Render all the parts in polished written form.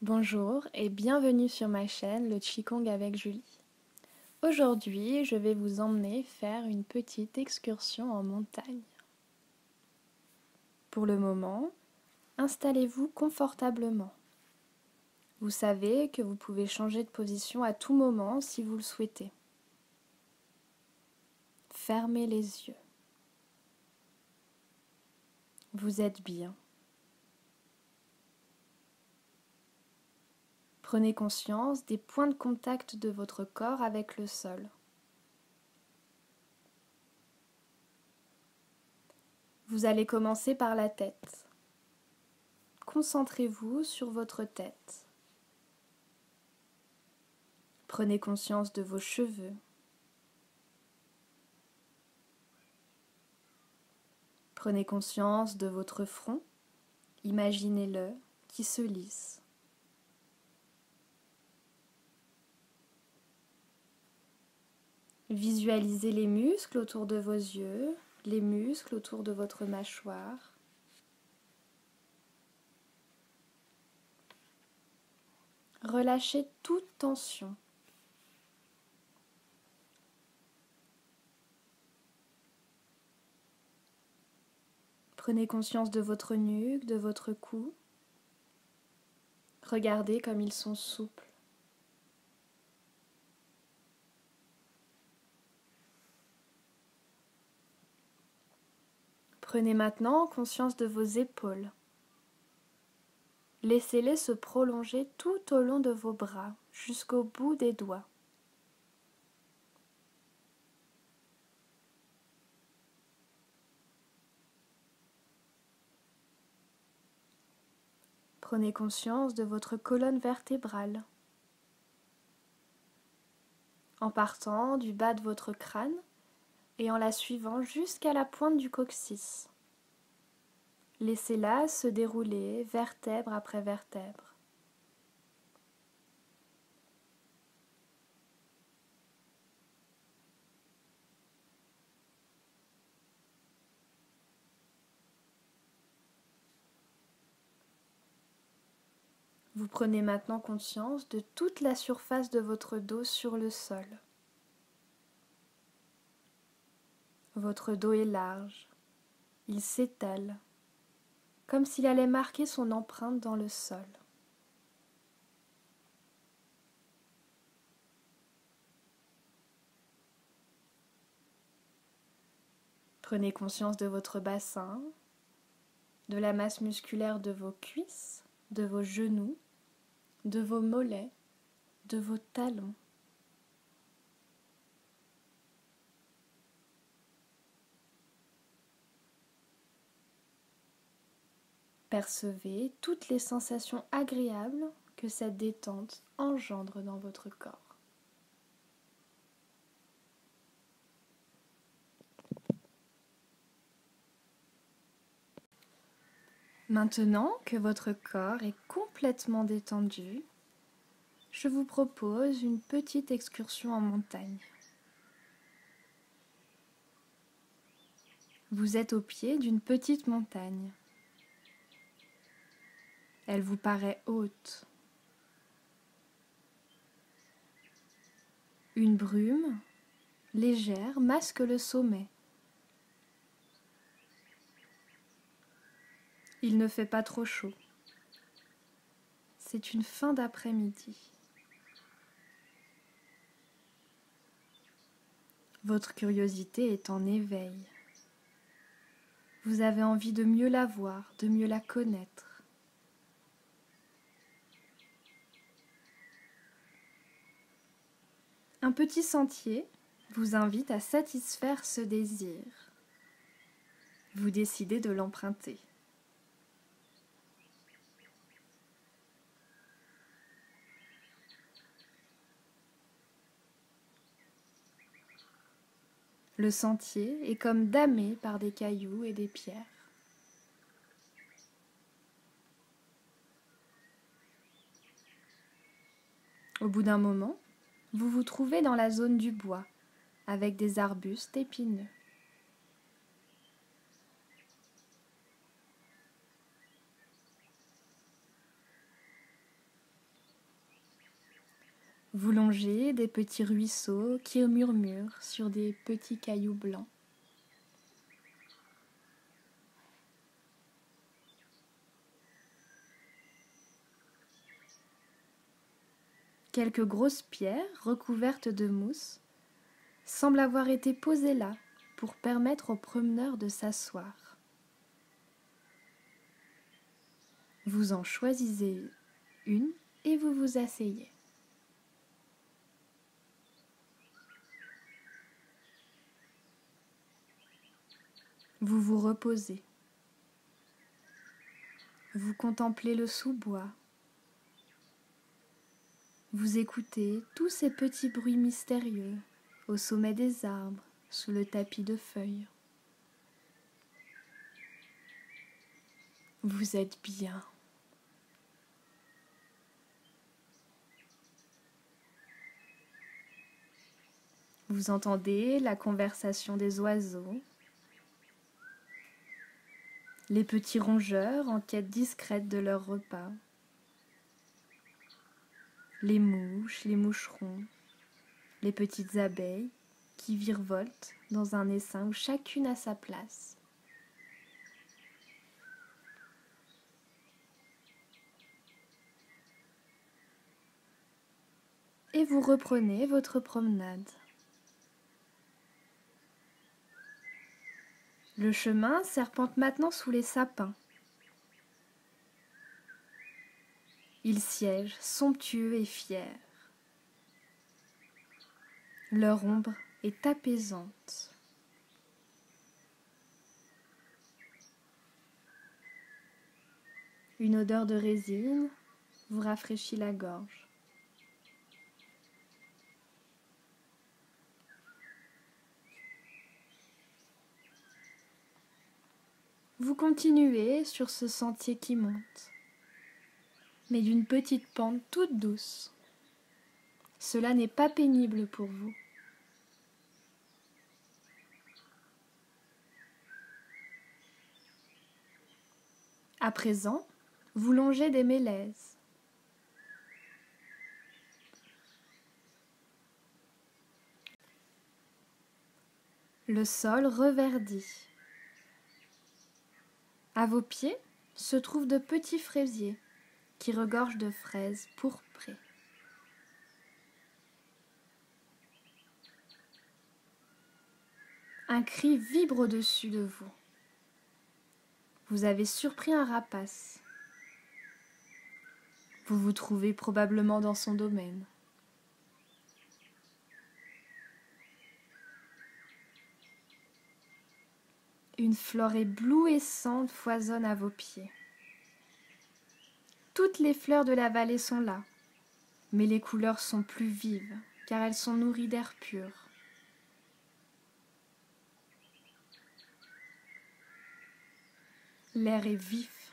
Bonjour et bienvenue sur ma chaîne le Qigong avec Julie. Aujourd'hui, je vais vous emmener faire une petite excursion en montagne. Pour le moment, installez-vous confortablement. Vous savez que vous pouvez changer de position à tout moment si vous le souhaitez. Fermez les yeux. Vous êtes bien. Prenez conscience des points de contact de votre corps avec le sol. Vous allez commencer par la tête. Concentrez-vous sur votre tête. Prenez conscience de vos cheveux. Prenez conscience de votre front. Imaginez-le qui se lisse. Visualisez les muscles autour de vos yeux, les muscles autour de votre mâchoire. Relâchez toute tension. Prenez conscience de votre nuque, de votre cou. Regardez comme ils sont souples. Prenez maintenant conscience de vos épaules. Laissez-les se prolonger tout au long de vos bras, jusqu'au bout des doigts. Prenez conscience de votre colonne vertébrale. En partant du bas de votre crâne et en la suivant jusqu'à la pointe du coccyx. Laissez-la se dérouler vertèbre après vertèbre. Vous prenez maintenant conscience de toute la surface de votre dos sur le sol. Votre dos est large, il s'étale, comme s'il allait marquer son empreinte dans le sol. Prenez conscience de votre bassin, de la masse musculaire de vos cuisses, de vos genoux, de vos mollets, de vos talons. Percevez toutes les sensations agréables que cette détente engendre dans votre corps. Maintenant que votre corps est complètement détendu, je vous propose une petite excursion en montagne. Vous êtes au pied d'une petite montagne. Elle vous paraît haute. Une brume légère masque le sommet. Il ne fait pas trop chaud. C'est une fin d'après-midi. Votre curiosité est en éveil. Vous avez envie de mieux la voir, de mieux la connaître. Un petit sentier vous invite à satisfaire ce désir. Vous décidez de l'emprunter. Le sentier est comme damé par des cailloux et des pierres. Au bout d'un moment, vous vous trouvez dans la zone du bois, avec des arbustes épineux. Vous longez des petits ruisseaux qui murmurent sur des petits cailloux blancs. Quelques grosses pierres recouvertes de mousse semblent avoir été posées là pour permettre aux promeneurs de s'asseoir. Vous en choisissez une et vous vous asseyez. Vous vous reposez. Vous contemplez le sous-bois. Vous écoutez tous ces petits bruits mystérieux au sommet des arbres, sous le tapis de feuilles. Vous êtes bien. Vous entendez la conversation des oiseaux, les petits rongeurs en quête discrète de leur repas, les mouches, les moucherons, les petites abeilles qui virevoltent dans un essaim où chacune a sa place. Et vous reprenez votre promenade. Le chemin serpente maintenant sous les sapins. Ils siègent somptueux et fiers. Leur ombre est apaisante. Une odeur de résine vous rafraîchit la gorge. Vous continuez sur ce sentier qui monte, mais d'une petite pente toute douce. Cela n'est pas pénible pour vous. À présent, vous longez des mélèzes. Le sol reverdit. À vos pieds se trouvent de petits fraisiers qui regorgent de fraises pourprées. Un cri vibre au-dessus de vous. Vous avez surpris un rapace. Vous vous trouvez probablement dans son domaine. Une flore éblouissante foisonne à vos pieds. Toutes les fleurs de la vallée sont là, mais les couleurs sont plus vives, car elles sont nourries d'air pur. L'air est vif,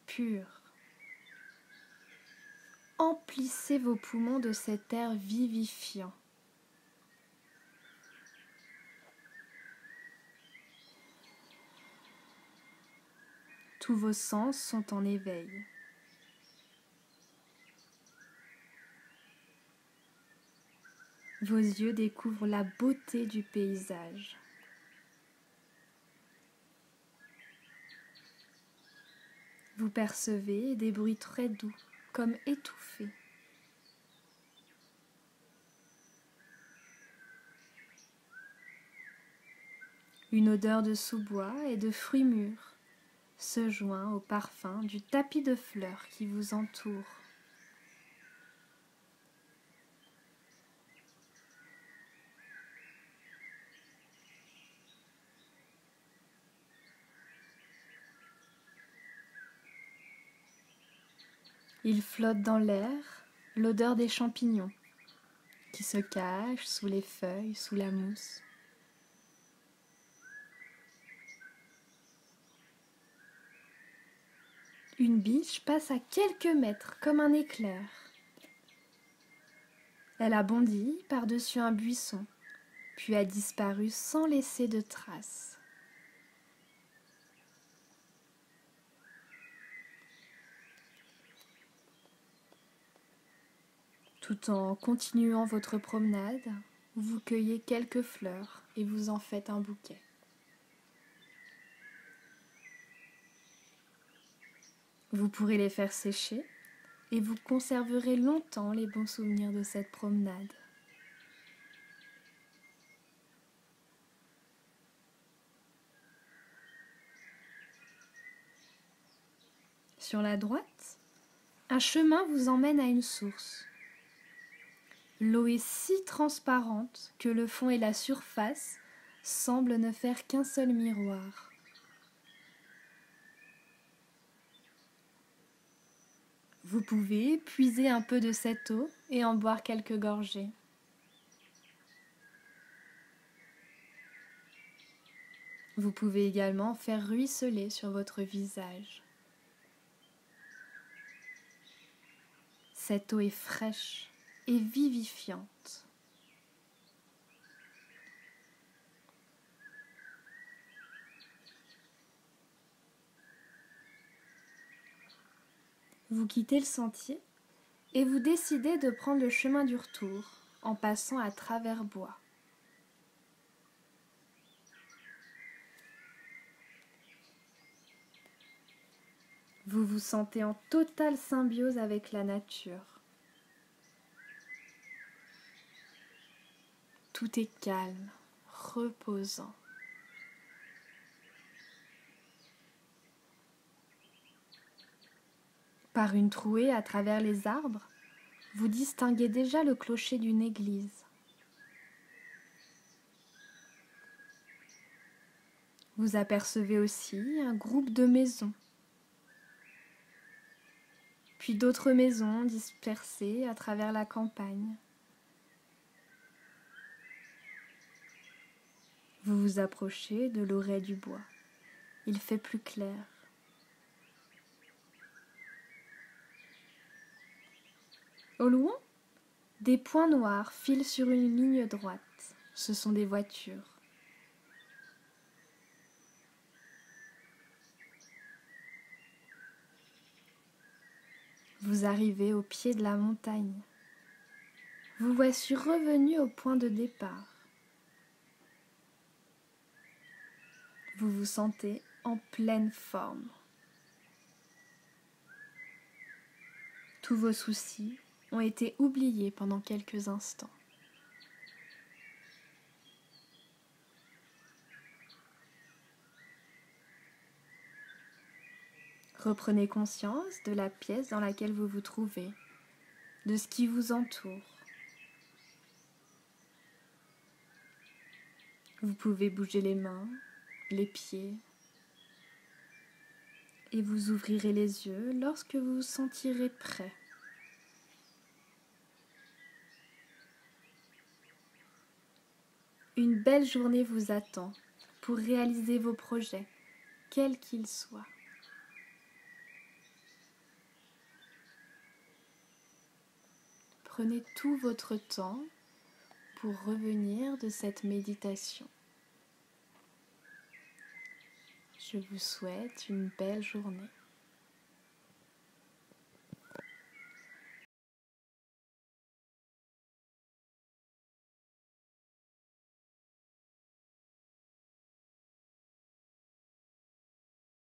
pur. Emplissez vos poumons de cet air vivifiant. Tous vos sens sont en éveil. Vos yeux découvrent la beauté du paysage. Vous percevez des bruits très doux, comme étouffés. Une odeur de sous-bois et de fruits mûrs se joint au parfum du tapis de fleurs qui vous entoure. Il flotte dans l'air l'odeur des champignons qui se cachent sous les feuilles, sous la mousse. Une biche passe à quelques mètres comme un éclair. Elle a bondi par-dessus un buisson, puis a disparu sans laisser de traces. Tout en continuant votre promenade, vous cueillez quelques fleurs et vous en faites un bouquet. Vous pourrez les faire sécher et vous conserverez longtemps les bons souvenirs de cette promenade. Sur la droite, un chemin vous emmène à une source. L'eau est si transparente que le fond et la surface semblent ne faire qu'un seul miroir. Vous pouvez puiser un peu de cette eau et en boire quelques gorgées. Vous pouvez également faire ruisseler sur votre visage. Cette eau est fraîche et vivifiante. Vous quittez le sentier et vous décidez de prendre le chemin du retour en passant à travers bois. Vous vous sentez en totale symbiose avec la nature. Tout est calme, reposant. Par une trouée à travers les arbres, vous distinguez déjà le clocher d'une église. Vous apercevez aussi un groupe de maisons, puis d'autres maisons dispersées à travers la campagne. Vous vous approchez de l'orée du bois. Il fait plus clair. Au loin, des points noirs filent sur une ligne droite. Ce sont des voitures. Vous arrivez au pied de la montagne. Vous voici revenu au point de départ. Vous vous sentez en pleine forme. Tous vos soucis ont été oubliés pendant quelques instants. Reprenez conscience de la pièce dans laquelle vous vous trouvez, de ce qui vous entoure. Vous pouvez bouger les mains, les pieds, et vous ouvrirez les yeux lorsque vous vous sentirez prêt. Une belle journée vous attend pour réaliser vos projets, quels qu'ils soient. Prenez tout votre temps pour revenir de cette méditation. Je vous souhaite une belle journée.